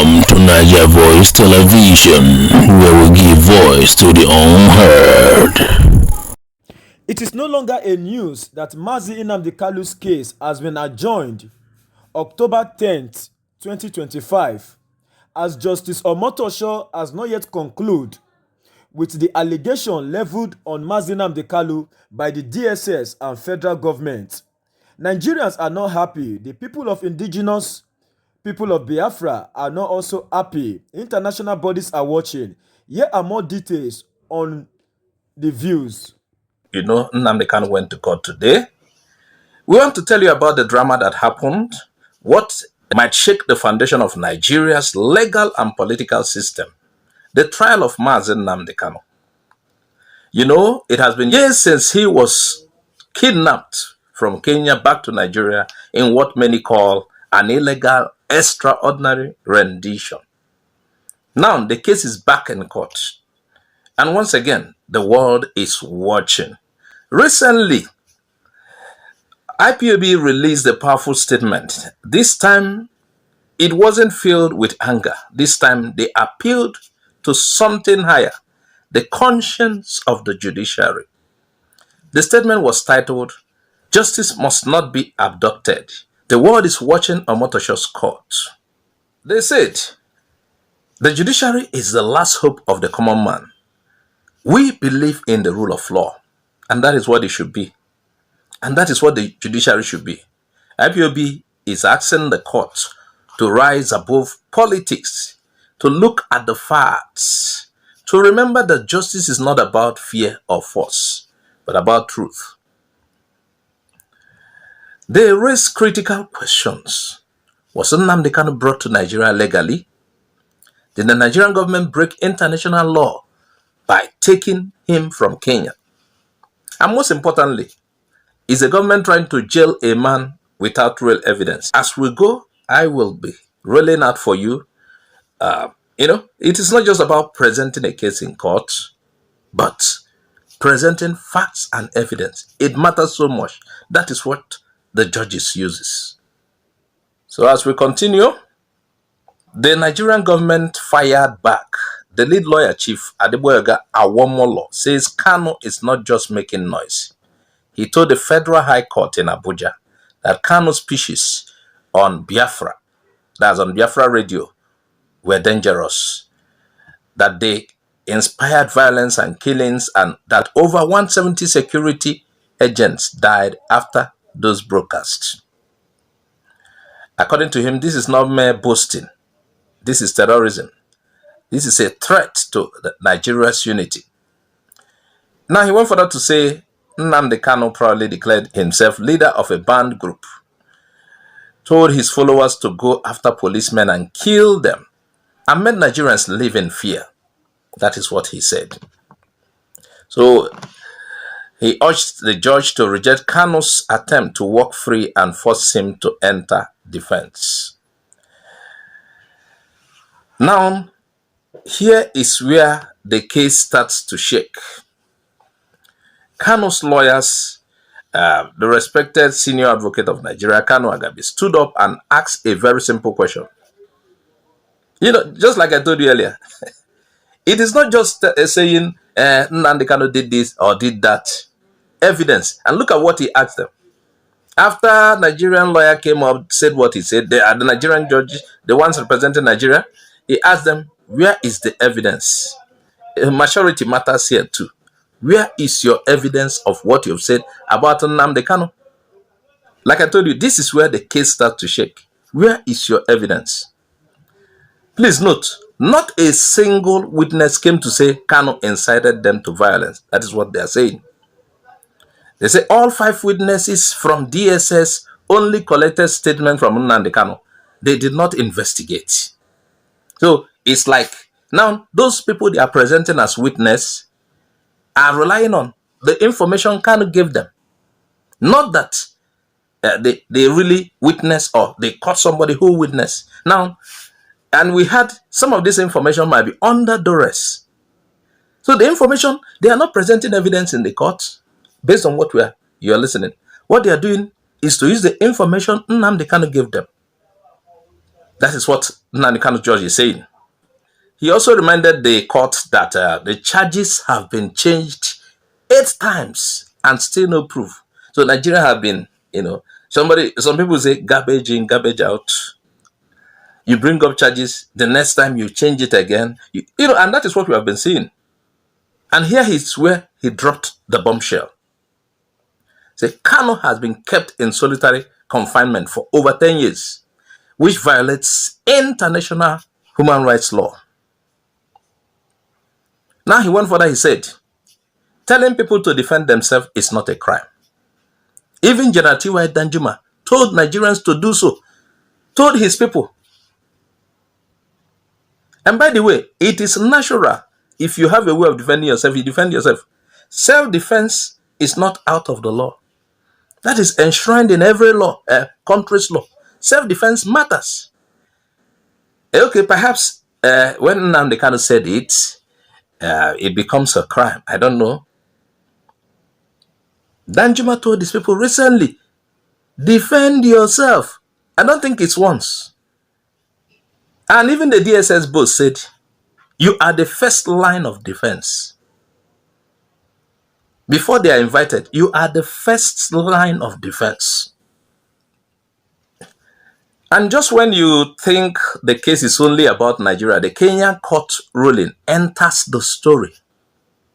Welcome to Niger Voice Television, where we give voice to the unheard. It is no longer a news that Mazi Nnamdi Kalu's case has been adjourned October 10th, 2025, as Justice Omotosho has not yet concluded with the allegation leveled on Mazi Nnamdi Kalu by the DSS and federal government. Nigerians are not happy. The people of indigenous people of Biafra are not also happy. International bodies are watching. Here are more details on the views. You know, Nnamdi Kanu went to court today. We want to tell you about the drama that happened, what might shake the foundation of Nigeria's legal and political system, the trial of Mazi Nnamdi Kanu. You know, it has been years since he was kidnapped from Kenya back to Nigeria in what many call an illegal, extraordinary rendition. Now, the case is back in court. And once again, the world is watching. Recently, IPOB released a powerful statement. This time, it wasn't filled with anger. This time, they appealed to something higher, the conscience of the judiciary. The statement was titled, "Justice must not be abducted. The world is watching Omotosho's court." They said, the judiciary is the last hope of the common man. We believe in the rule of law, and that is what it should be. And that is what the judiciary should be. IPOB is asking the court to rise above politics, to look at the facts, to remember that justice is not about fear or force, but about truth. They raise critical questions. Was Nnamdi Kanu brought to Nigeria legally? Did the Nigerian government break international law by taking him from Kenya? And most importantly, is the government trying to jail a man without real evidence? As we go, I will be rolling out for you. It is not just about presenting a case in court, but presenting facts and evidence. It matters so much. That is what the judges uses. So as we continue, the Nigerian government fired back. The lead lawyer chief, Adeboyega Awomolo, says Kanu is not just making noise. He told the Federal High Court in Abuja that Kanu's speeches on Biafra, that's on Biafra radio, were dangerous, that they inspired violence and killings, and that over 170 security agents died after those broadcasts. According to him, this is not mere boasting. This is terrorism. This is a threat to Nigeria's unity. Now, he went further to say Nnamdi Kanu proudly declared himself leader of a banned group, told his followers to go after policemen and kill them, and made Nigerians live in fear. That is what he said. So, he urged the judge to reject Kanu's attempt to walk free and force him to enter defense. Now, here is where the case starts to shake. Kanu's lawyers, the respected senior advocate of Nigeria, Kanu Agabi, stood up and asked a very simple question. You know, just like I told you earlier, it is not just saying Nnamdi Kanu did this or did that. Evidence. And look at what he asked them. After Nigerian lawyer came up, said what he said, the Nigerian judges, the ones representing Nigeria, he asked them, where is the evidence? Maturity matters here too. Where is your evidence of what you've said about Nnamdi Kanu? Like I told you, this is where the case starts to shake. Where is your evidence? Please note, not a single witness came to say Kanu incited them to violence. That is what they are saying. They say all 5 witnesses from DSS only collected statement from Nnamdi Kanu. They did not investigate. So it's like now those people they are presenting as witness are relying on the information Kanu gave them. Not that they really witness or they caught somebody who witnessed. Now, and we had some of this information might be under duress. So the information, they are not presenting evidence in the court based on what you are listening. What they are doing is to use the information Nnamdi Kanu gave them. That is what Nnamdi Judge is saying. He also reminded the court that the charges have been changed 8 times and still no proof. So Nigeria have been, some people say garbage in, garbage out. You bring up charges, the next time you change it again. And that is what we have been seeing. And here is where he dropped the bombshell. Say, Kano has been kept in solitary confinement for over 10 years, which violates international human rights law. Now he went further, he said, telling people to defend themselves is not a crime. Even General T.Y. Danjuma told Nigerians to do so, told his people. And by the way, it is natural. If you have a way of defending yourself, you defend yourself. Self-defense is not out of the law. That is enshrined in every law, country's law. Self-defense matters. Okay, perhaps when Nnamdi Kanu said it becomes a crime. I don't know. Danjuma told these people recently, defend yourself. I don't think it's once. And even the DSS both said, you are the first line of defense. Before they are invited, you are the first line of defense. And just when you think the case is only about Nigeria, the Kenyan court ruling enters the story.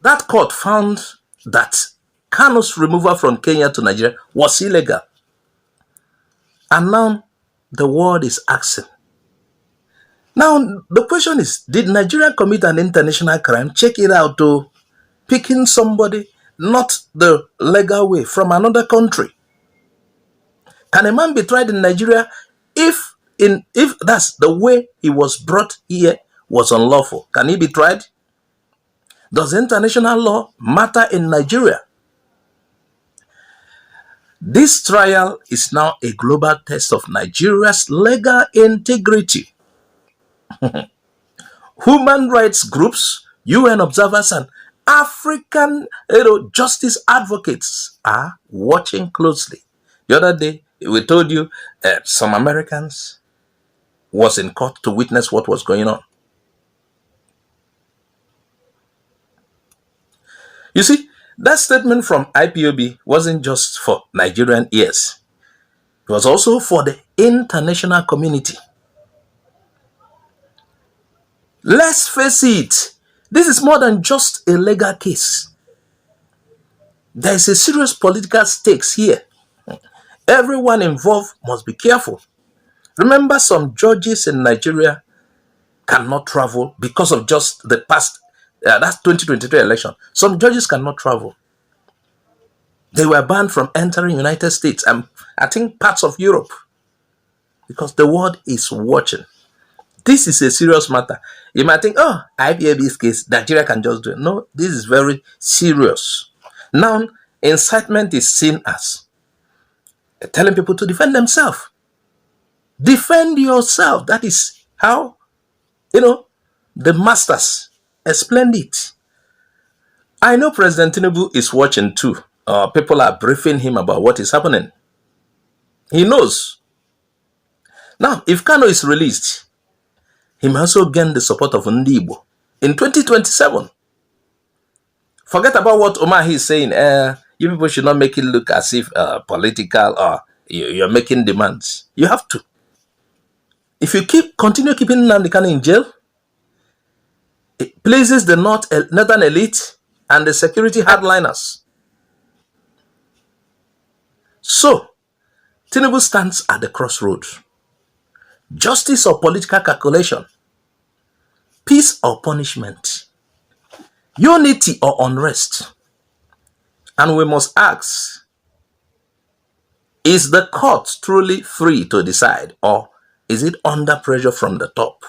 That court found that Kanu's removal from Kenya to Nigeria was illegal. And now the world is asking. Now the question is, did Nigeria commit an international crime? Check it out to picking somebody not the legal way from another country. Can a man be tried in Nigeria if that's the way he was brought here was unlawful? Can he be tried? Does international law matter in Nigeria? This trial is now a global test of Nigeria's legal integrity. Human rights groups, UN observers, and African justice advocates are watching closely. The other day, we told you some Americans was in court to witness what was going on. You see, that statement from IPOB wasn't just for Nigerian ears. It was also for the international community. Let's face it, this is more than just a legal case. There is a serious political stakes here. Everyone involved must be careful. Remember, some judges in Nigeria cannot travel because of just the past, that's 2023 election. Some judges cannot travel. They were banned from entering United States and I think parts of Europe because the world is watching. This is a serious matter. You might think, oh, IPAB's case, Nigeria can just do it. No, this is very serious. Now, incitement is seen as telling people to defend themselves. Defend yourself. That is how, the masters explained it. I know President Tinubu is watching too. People are briefing him about what is happening. He knows. Now, if Kano is released, he may also gain the support of Ndibo in 2027. Forget about what Omar is saying. You people should not make it look as if political or you're making demands. You have to. If you continue keeping Nnamdi Kanu in jail, it pleases the northern elite and the security hardliners. So, Tinubu stands at the crossroads. Justice or political calculation? Peace or punishment? Unity or unrest? And we must ask, is the court truly free to decide, or is it under pressure from the top?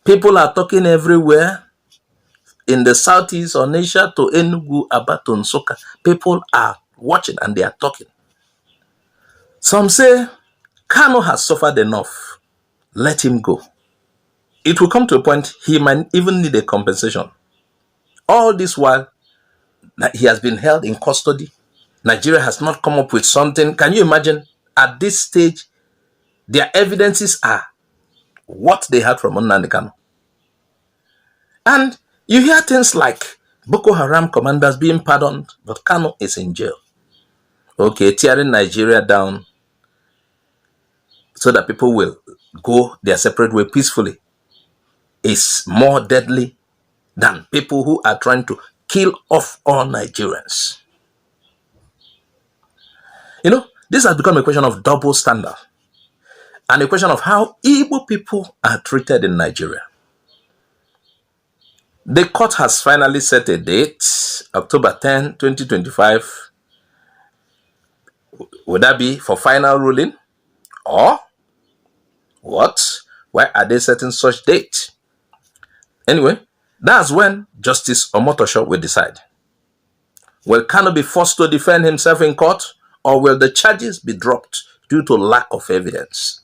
People are talking everywhere. In the southeast, Onitsha to Enugu, Aba to Nsukka, people are watching and they are talking. Some say, Kano has suffered enough. Let him go. It will come to a point he might even need a compensation. All this while, he has been held in custody. Nigeria has not come up with something. Can you imagine? At this stage, their evidences are what they had from Nnamdi Kanu. And you hear things like Boko Haram commanders being pardoned, but Kanu is in jail. Okay, tearing Nigeria down so that people will go their separate way peacefully is more deadly than people who are trying to kill off all Nigerians. You know, this has become a question of double standard and a question of how Igbo people are treated in Nigeria. The court has finally set a date, October 10, 2025. Would that be for final ruling? Or what? Why are they setting such date? Anyway, that's when Justice Omotosho will decide. Will Kanu be forced to defend himself in court, or will the charges be dropped due to lack of evidence?